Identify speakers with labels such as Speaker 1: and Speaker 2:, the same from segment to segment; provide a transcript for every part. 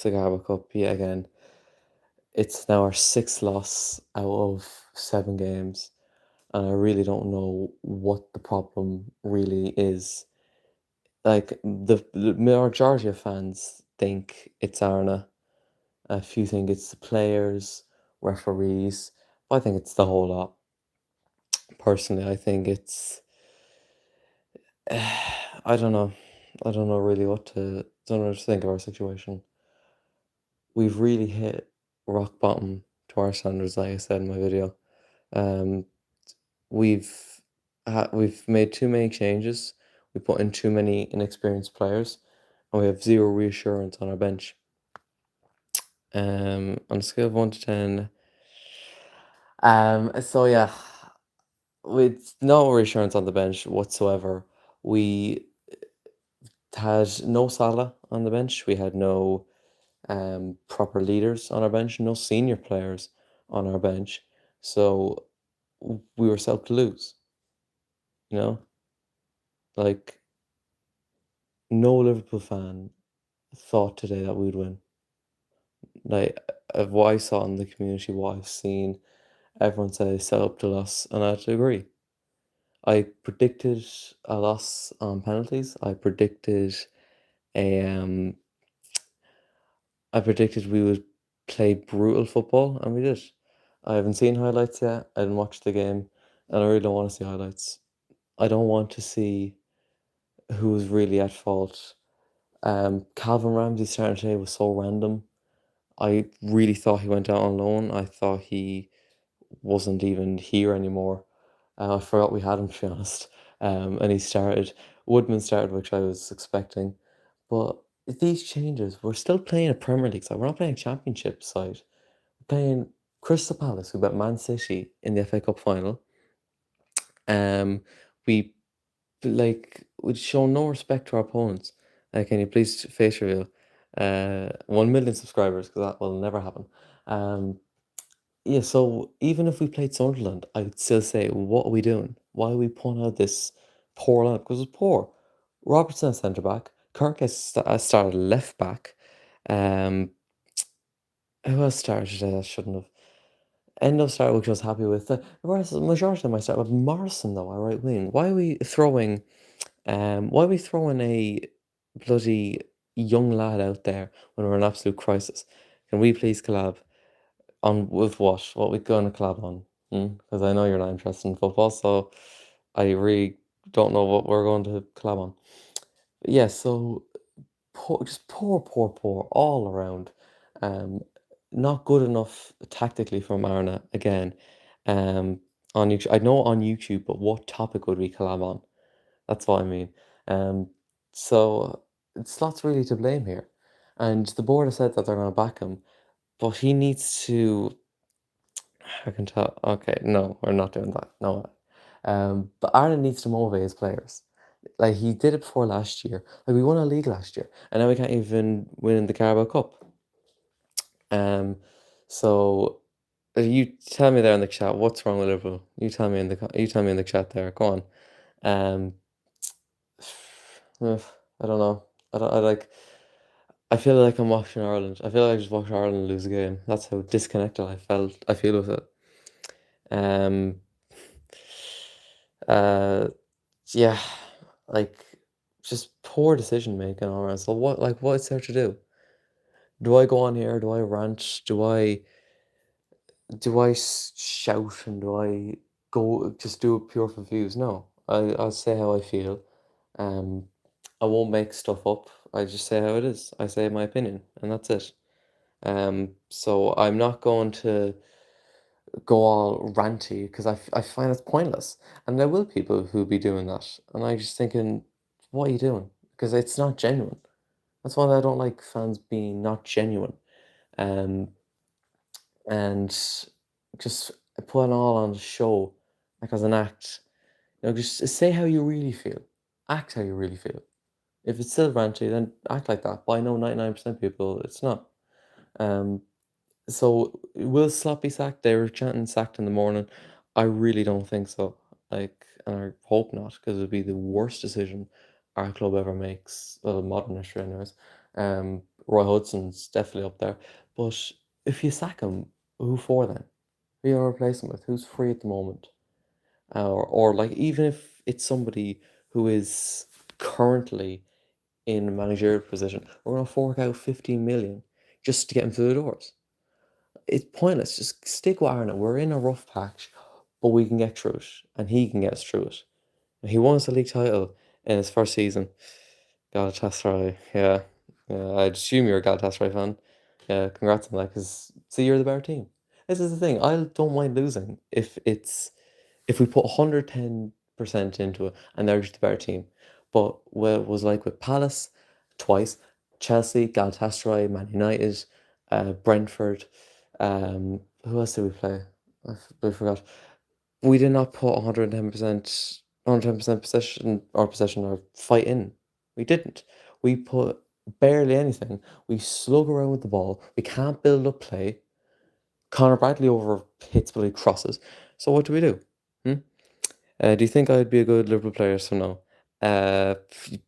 Speaker 1: off the Carabao Cup yet again. It's now our sixth loss out of 7 games, and I really don't know what the problem really is. Like the majority of fans think it's Arna. A few think it's the players, referees, but I think it's the whole lot. Personally, I think it's I don't know. I don't know really don't know what to think of our situation. We've really hit rock bottom to our standards, like I said in my video. Um, we've we've made too many changes. We put in too many inexperienced players, and we have zero reassurance on our bench. On a scale of 1 to 10, so yeah, with no reassurance on the bench whatsoever. We had no Salah on the bench. We had no proper leaders on our bench, no senior players on our bench. So we were set up to lose, you know? Like, no Liverpool fan thought today that we'd win. Like, of what I saw in the community, what I've seen, everyone said they set up to loss, and I had to agree. I predicted a loss on penalties. A um I predicted we would play brutal football, and we did. I haven't seen highlights yet. I didn't watch the game, and I really don't want to see highlights. I don't want to see who was really at fault. Calvin Ramsey starting today was so random. I really thought he went out on loan. I thought he wasn't even here anymore. I forgot we had him, to be honest. And he started. Woodman started, which I was expecting. But these changes, we're still playing a Premier League side. We're not playing a Championship side. We're playing Crystal Palace, who bet Man City in the FA Cup final. Um, we we'd show no respect to our opponents. Can you please face reveal? 1 million subscribers, because that will never happen. Um, yeah, so even if we played Sunderland, I would still say, what are we doing? Why are we pulling out this poor lineup? Because it's poor. Robertson at centre back. Kirk has started left back. Um, who else started today? I shouldn't have. Endo started, which I was happy with. The majority of them I started with Morrison though, our right wing. Why are we throwing a bloody young lad out there when we're in absolute crisis? Can we please collab on with what? What we going to collab on? Because I know you're not interested in football, so I really don't know what we're going to collab on. But yeah, so just poor all around. Um, Not good enough tactically from Arna again. Um, on YouTube, I know on YouTube, but what topic would we collab on? That's what I mean. Um, so Slot's really to blame here, and the board has said that they're going to back him, but he needs to. I can tell. Okay, no, we're not doing that. No. But Ireland needs to motivate his players. Like he did it before last year. Like we won a league last year, and now we can't even win the Carabao Cup. Um, so you tell me there in the chat what's wrong with Liverpool. You tell me in the chat there. Go on. Um, I don't know. I don't. I like. I feel like I'm watching Ireland. I feel like I just watched Ireland lose a game. That's how disconnected I feel with it. Um, uh, yeah, like just poor decision making all around. So what is there to do? Do I go on here? Do I rant? Shout and do I go just do it pure for views? No, I'll say how I feel. Um, I won't make stuff up. I just say how it is. I say my opinion, and that's it. So I'm not going to go all ranty because I find it's pointless. And there will people who be doing that. And I just thinking, what are you doing? Because it's not genuine. That's why I don't like fans being not genuine. Um, and just putting all on the show like as an act. Just say how you really feel. Act how you really feel. If it's still ranty, then act like that. But I know 99% of people it's not. Um, So will Slot be sacked? They were chanting sacked in the morning. I really don't think so. And I hope not, because it'd be the worst decision our club ever makes. Well, modern history, anyways. Roy Hudson's definitely up there. But if you sack him, who for then? Who are you gonna replace him with? Who's free at the moment? Or like even if it's somebody who is currently in a managerial position, we're gonna fork out 15 million just to get him through the doors. It's pointless. Just stick with Arnold. We're in a rough patch, but we can get through it, and he can get us through it. He won us the league title in his first season. Galatasaray, yeah. Yeah, I'd assume you're a Galatasaray fan. Yeah, congrats on that, because see, you're the better team. This is the thing. I don't mind losing if we put 110% into it and they're just a better team. But what it was like with Palace twice, Chelsea, Galatasaray, Man United, Brentford, who else did we play? I forgot. We did not put 110% possession or fight in. We didn't. We put barely anything. We slug around with the ball. We can't build up play. Conor Bradley over hits Billy crosses. So what do we do? Hmm? Do you think I'd be a good Liverpool player? So no. A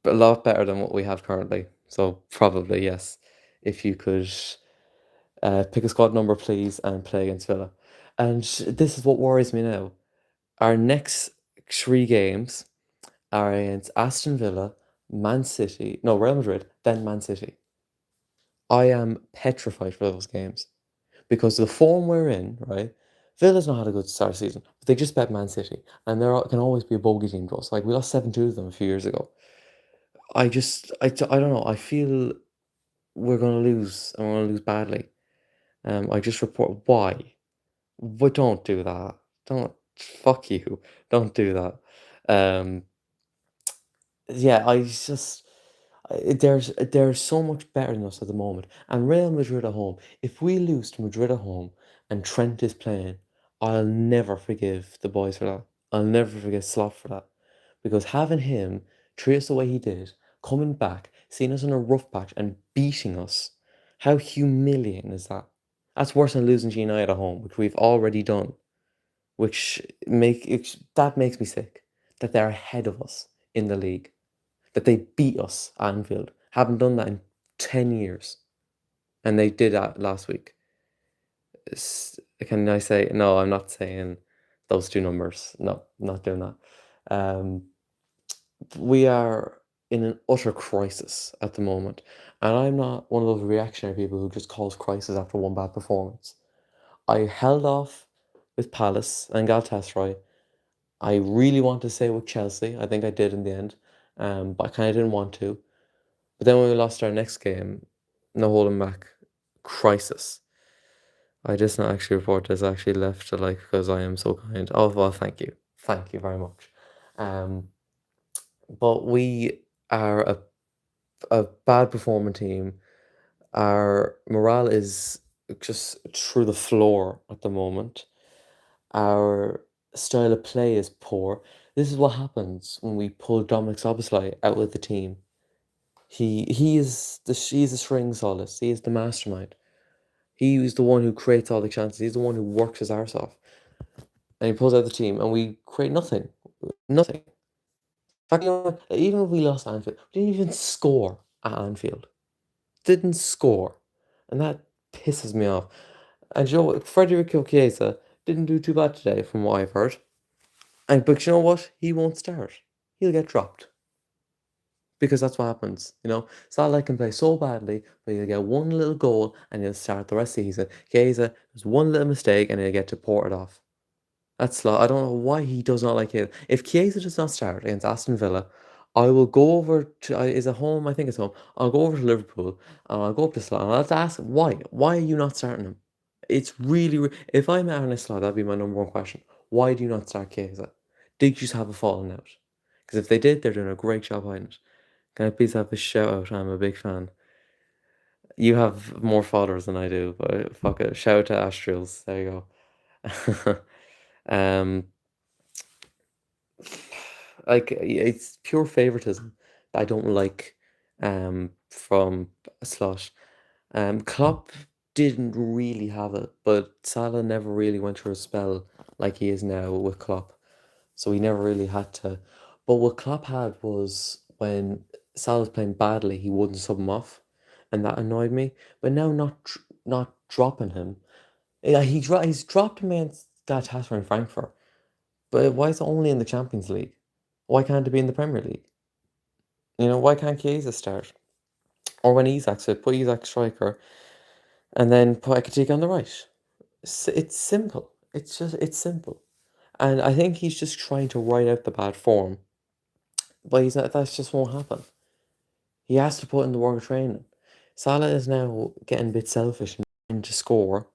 Speaker 1: lot better than what we have currently. So probably yes. If you could pick a squad number, please, and play against Villa. And this is what worries me now. Our next three games are against Aston Villa, Man City, no, Real Madrid, then Man City. I am petrified for those games because the form we're in, right? Villa's not had a good start of the season, but they just bet Man City, and there can always be a bogey team to us. Like we lost 7-2 to them a few years ago. I don't know. I feel we're gonna lose, and we're gonna lose badly. I just report why. But don't do that. Don't fuck you. Don't do that. Um, yeah, they're so much better than us at the moment. And Real Madrid at home, if we lose to Madrid at home and Trent is playing, I'll never forgive the boys for that. I'll never forgive Slot for that. Because having him treat us the way he did, coming back, seeing us in a rough patch and beating us, how humiliating is that? That's worse than losing to United at home, which we've already done. That makes me sick. That they're ahead of us in the league, that they beat us at Anfield. Haven't done that in 10 years. And they did that last week. Can I say, no, I'm not saying those two numbers. No, not doing that. Um, we are in an utter crisis at the moment. And I'm not one of those reactionary people who just calls crisis after one bad performance. I held off with Palace and Galatasaray. I really want to say with Chelsea. I think I did in the end. But I kind of didn't want to. But then when we lost our next game, no holding back, crisis. I just not actually report this. I actually left to like because I am so kind. Oh well, thank you very much. Um, but we are a bad performing team. Our morale is just through the floor at the moment. Our style of play is poor. This is what happens when we pull Dominic Szoboszlai out of the team. He's the string solace. He is the mastermind. He is the one who creates all the chances. He's the one who works his arse off. And he pulls out the team and we create nothing. Nothing. In fact, even if we lost Anfield, we didn't even score at Anfield. Didn't score. And that pisses me off. And you know what? Federico Chiesa didn't do too bad today from what I've heard. But you know what? He won't start. He'll get dropped. Because that's what happens, Salah can play so badly, but he'll get one little goal and he'll start the rest of the season. Chiesa, there's one little mistake and he'll get deported off. I don't know why he does not like Chiesa. If Chiesa does not start against Aston Villa, I will go over to, is it home? I think it's home. I'll go over to Liverpool and I'll go up to Slot and I'll have to ask him, why? Why are you not starting him? It's really, if I'm Arne Slot, that'd be my number one question. Why do you not start Chiesa? Did you just have a falling out? Because if they did, they're doing a great job hiding it. Can I please have a shout out? I'm a big fan. You have more followers than I do, but fuck it. Shout out to Astrials. There you go. um, like it's pure favoritism that I don't like. From Slot. Klopp didn't really have it, but Salah never really went through a spell like he is now with Klopp. So he never really had to. But what Klopp had was when Salah's playing badly, he wouldn't sub him off. and that annoyed me. But now not dropping him. Yeah, he's dropped him against Galatasaray in Frankfurt. But why is it only in the Champions League? Why can't it be in the Premier League? Why can't Chiesa start? Or when Isak's fit, put Isak striker and then put Ekatike on the right. It's simple. It's simple. And I think he's just trying to ride out the bad form. But he's not, that just won't happen. He has to put in the work of training. Salah is now getting a bit selfish and trying to score.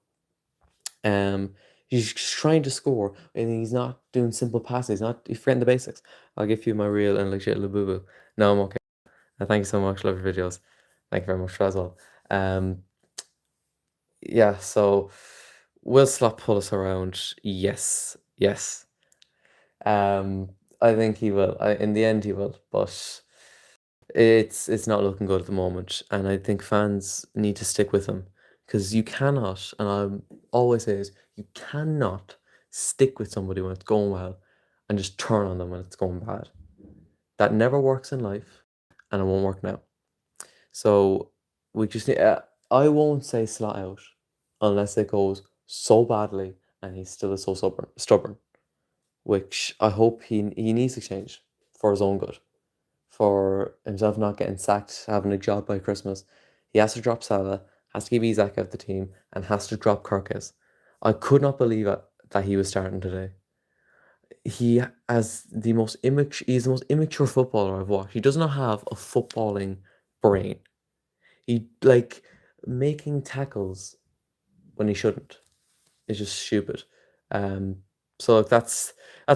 Speaker 1: Um, he's just trying to score, and he's not doing simple passes. He's forgetting the basics. I'll give you my real and legit Labubu. No, I'm okay. Thank you so much. Love your videos. Thank you very much as well. Um, yeah. So, will Slot pull us around? Yes, yes. I think he will. In the end, he will. But it's not looking good at the moment, and I think fans need to stick with him because you cannot, and I always say is you cannot stick with somebody when it's going well and just turn on them when it's going bad. That never works in life, and it won't work now. So we just need. I won't say Slot out unless it goes so badly and he's still so stubborn, which I hope he needs to change for his own good, for himself not getting sacked, having a job by Christmas. He has to drop Salah, has to keep Isak out of the team, and has to drop Kirkes. I could not believe it that he was starting today. He has the most he's the most immature footballer I've watched. He does not have a footballing brain. He like making tackles when he shouldn't. It's just stupid. Um, so like, that's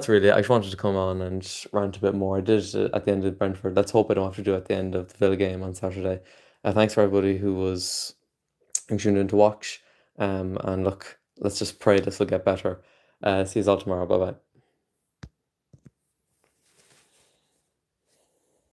Speaker 1: really it. I just wanted to come on and rant a bit more. I did it at the end of Brentford. Let's hope I don't have to do it at the end of the Villa game on Saturday. Thanks for everybody who tuned in to watch. And look, let's just pray this will get better. See you all tomorrow. Bye bye.